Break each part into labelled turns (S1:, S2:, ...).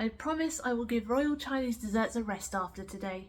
S1: I promise I will give Royal Chinese desserts a rest after today.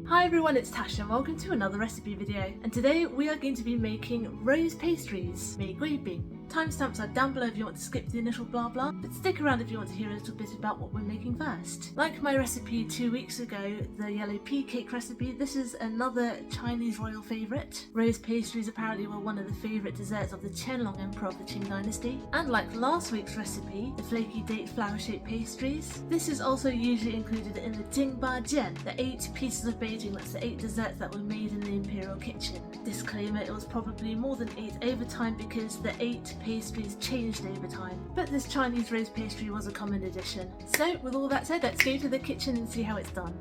S1: Hi everyone, it's Tasha and welcome to another recipe video, and today we are going to be making rose pastries, méiguībǐng. Timestamps are down below if you want to skip the initial blah blah, but stick around if you want to hear a little bit about what we're making first. Like my recipe 2 weeks ago, the yellow pea cake recipe, this is another Chinese royal favourite. Rose pastries apparently were one of the favourite desserts of the Qianlong emperor of the Qing dynasty. And like last week's recipe, the flaky date flower shaped pastries, this is also usually included in the méiguībǐng, the 8 pieces of Beijing, that's the 8 desserts that were made in the imperial kitchen. Disclaimer, it was probably more than 8 over time because the 8 pastries changed over time, but this Chinese rose pastry was a common addition. So with all that said, let's go to the kitchen and see how it's done.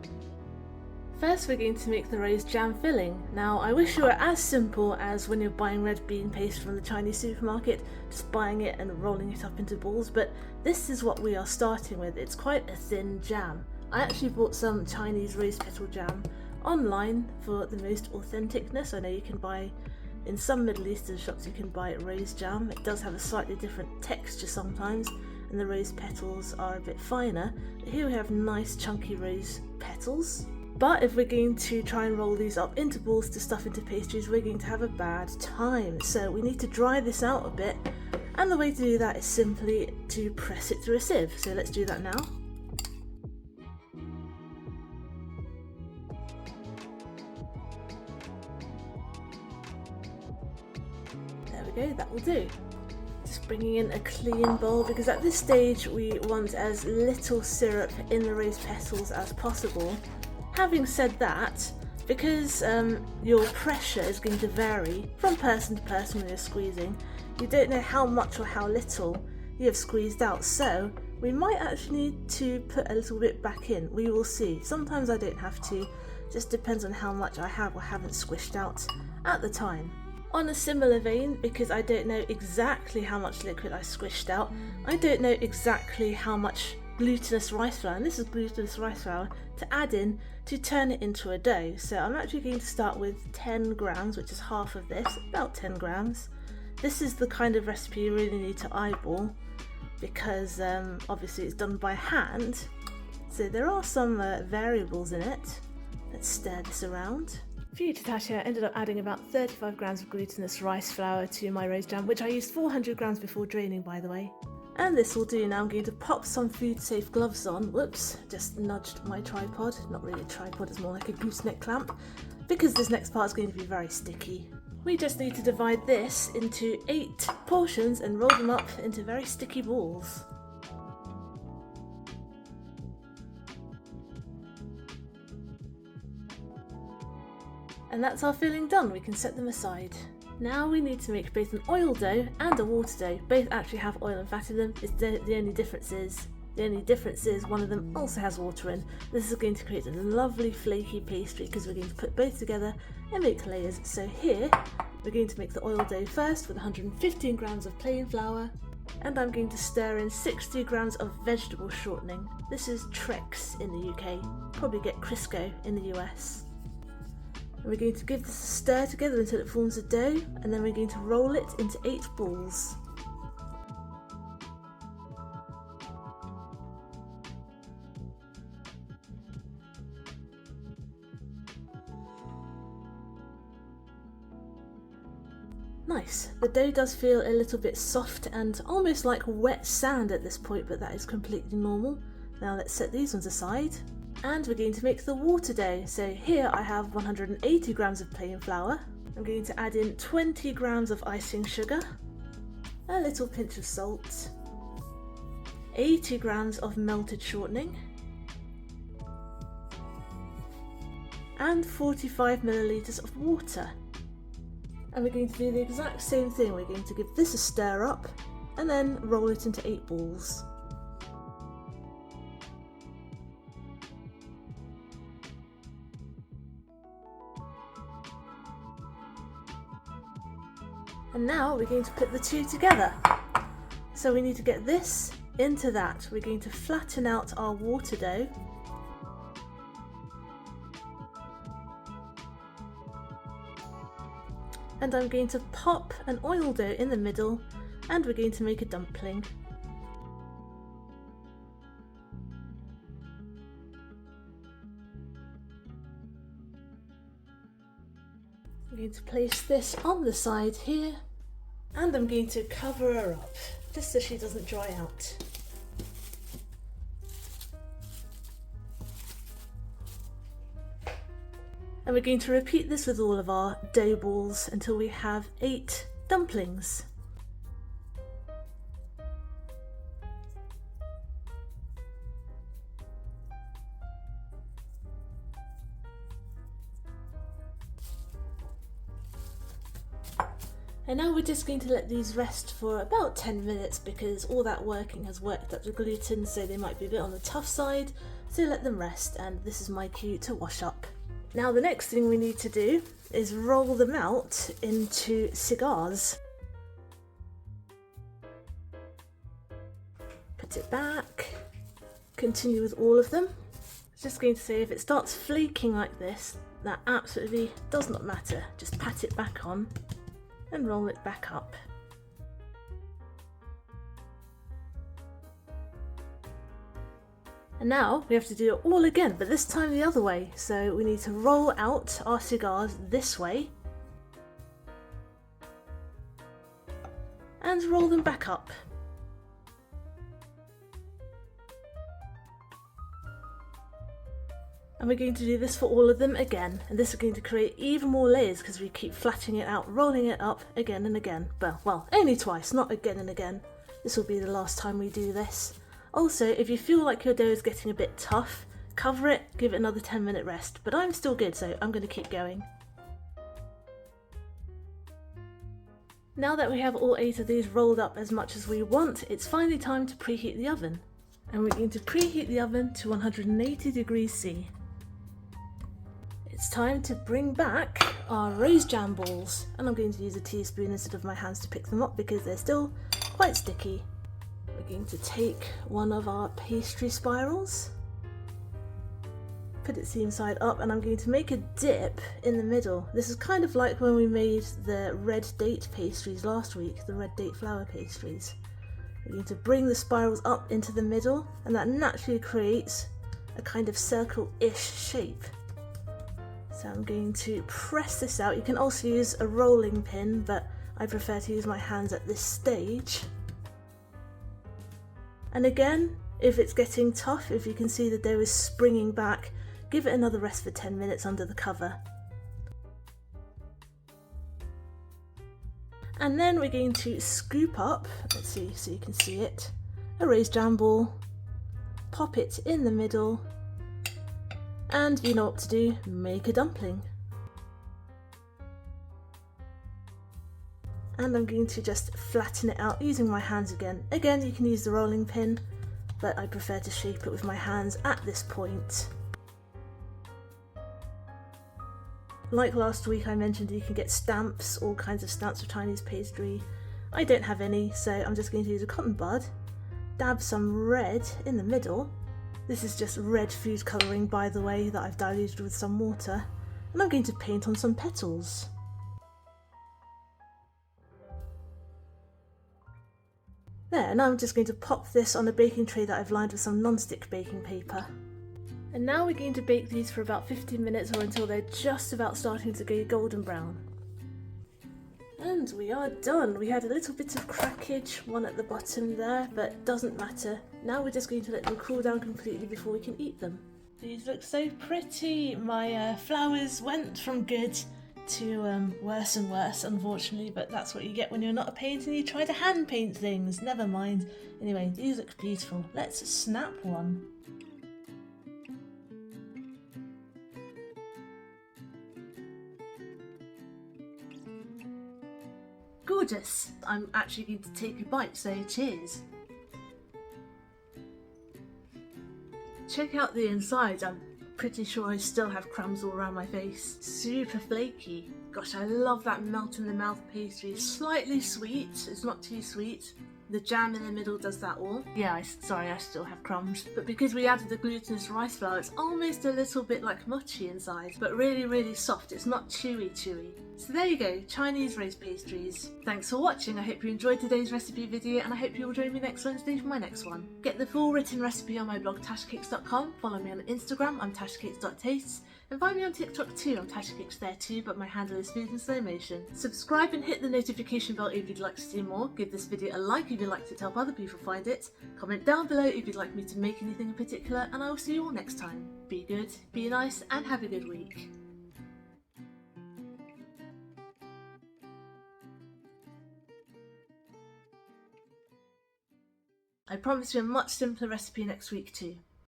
S1: First we're going to make the rose jam filling. Now I wish it were as simple as when you're buying red bean paste from the Chinese supermarket, just buying it and rolling it up into balls, but this is what we are starting with. It's quite a thin jam. I actually bought some Chinese rose petal jam online for the most authenticness. I know you can buy in some Middle Eastern shops, you can buy rose jam. It does have a slightly different texture sometimes, and the rose petals are a bit finer. But here we have nice chunky rose petals. But if we're going to try and roll these up into balls to stuff into pastries, we're going to have a bad time. So we need to dry this out a bit, and the way to do that is simply to press it through a sieve. So let's do that now. Go, that will do. Just bringing in a clean bowl, because at this stage we want as little syrup in the rose petals as possible. Having said that, because your pressure is going to vary from person to person when you're squeezing, you don't know how much or how little you have squeezed out, so we might actually need to put a little bit back in. We will see. Sometimes I don't have to, just depends on how much I have or haven't squished out at the time. On a similar vein, because I don't know exactly how much liquid I squished out, I don't know exactly how much glutinous rice flour, and this is glutinous rice flour, to add in to turn it into a dough. So I'm actually going to start with 10 grams, which is half of this, about 10 grams. This is the kind of recipe you really need to eyeball, because obviously it's done by hand, so there are some variables in it. Let's stir this around. For you, Tasha, I ended up adding about 35 grams of glutinous rice flour to my rose jam, which I used 400 grams before draining, by the way. And this will do. Now I'm going to pop some food safe gloves on. Whoops, just nudged my tripod. Not really a tripod, it's more like a gooseneck clamp, because this next part is going to be very sticky. We just need to divide this into 8 portions and roll them up into very sticky balls. And that's our filling done. We can set them aside. Now we need to make both an oil dough and a water dough. Both actually have oil and fat in them. The only difference is one of them also has water in. This is going to create a lovely flaky pastry, because we're going to put both together and make layers. So here we're going to make the oil dough first with 115 grams of plain flour, and I'm going to stir in 60 grams of vegetable shortening. This is Trex in the UK, probably get Crisco in the US. And we're going to give this a stir together until it forms a dough, and then we're going to roll it into 8 balls. Nice. The dough does feel a little bit soft and almost like wet sand at this point, but that is completely normal. Now let's set these ones aside. And we're going to make the water dough. So here I have 180 grams of plain flour. I'm going to add in 20 grams of icing sugar, a little pinch of salt, 80 grams of melted shortening, and 45 milliliters of water. And we're going to do the exact same thing. We're going to give this a stir up and then roll it into 8 balls. And now we're going to put the two together. So we need to get this into that. We're going to flatten out our water dough. And I'm going to pop an oil dough in the middle, and we're going to make a dumpling. I'm going to place this on the side here, and I'm going to cover her up just so she doesn't dry out. And we're going to repeat this with all of our dough balls until we have 8 dumplings. And now we're just going to let these rest for about 10 minutes because all that working has worked up the gluten, so they might be a bit on the tough side, so let them rest, and this is my cue to wash up. Now the next thing we need to do is roll them out into cigars. Put it back, continue with all of them. I was just going to say, if it starts flaking like this, that absolutely does not matter, just pat it back on and roll it back up. And now we have to do it all again, but this time the other way. So we need to roll out our cigars this way and roll them back up. And we're going to do this for all of them again, and this is going to create even more layers because we keep flattening it out, rolling it up again and again. Well, only twice, not again and again. This will be the last time we do this. Also, if you feel like your dough is getting a bit tough, cover it, give it another 10-minute rest, but I'm still good, so I'm going to keep going. Now that we have all 8 of these rolled up as much as we want, it's finally time to preheat the oven. And we're going to preheat the oven to 180 degrees C. It's time to bring back our rose jam balls, and I'm going to use a teaspoon instead of my hands to pick them up because they're still quite sticky. We're going to take one of our pastry spirals, put it seam side up, and I'm going to make a dip in the middle. This is kind of like when we made the red date pastries last week, the red date flour pastries. We're going to bring the spirals up into the middle, and that naturally creates a kind of circle-ish shape. So I'm going to press this out. You can also use a rolling pin, but I prefer to use my hands at this stage. And again, if it's getting tough, if you can see the dough is springing back, give it another rest for 10 minutes under the cover. And then we're going to scoop up, let's see so you can see it, a rose jam ball, pop it in the middle, and you know what to do, make a dumpling. And I'm going to just flatten it out using my hands again. Again, you can use the rolling pin, but I prefer to shape it with my hands at this point. Like last week I mentioned, you can get stamps, all kinds of stamps for Chinese pastry. I don't have any, so I'm just going to use a cotton bud, dab some red in the middle. This is just red food colouring, by the way, that I've diluted with some water, and I'm going to paint on some petals. There, now I'm just going to pop this on a baking tray that I've lined with some non-stick baking paper. And now we're going to bake these for about 15 minutes or until they're just about starting to go golden brown. And we are done. We had a little bit of crackage, one at the bottom there, but doesn't matter. Now we're just going to let them cool down completely before we can eat them. These look so pretty. My flowers went from good to worse and worse, unfortunately, but that's what you get when you're not a painter and you try to hand paint things. Never mind. Anyway, these look beautiful. Let's snap one. Gorgeous! I'm actually going to take a bite, so cheers! Check out the inside. I'm pretty sure I still have crumbs all around my face. Super flaky. Gosh, I love that melt in the mouth pastry. It's slightly sweet, it's not too sweet. The jam in the middle does that all. Yeah, sorry, I still have crumbs. But because we added the glutinous rice flour, it's almost a little bit like mochi inside, but really, really soft. It's not chewy. So there you go, Chinese rose pastries. Thanks for watching, I hope you enjoyed today's recipe video and I hope you will join me next Wednesday for my next one. Get the full written recipe on my blog tashcakes.com, follow me on Instagram, I'm tashcakes.tastes, and find me on TikTok too, I'm tashcakes there too, but my handle is food in slow motion. Subscribe and hit the notification bell if you'd like to see more, give this video a like if you'd like it to help other people find it, comment down below if you'd like me to make anything in particular, and I will see you all next time. Be good, be nice, and have a good week. I promise you a much simpler recipe next week too.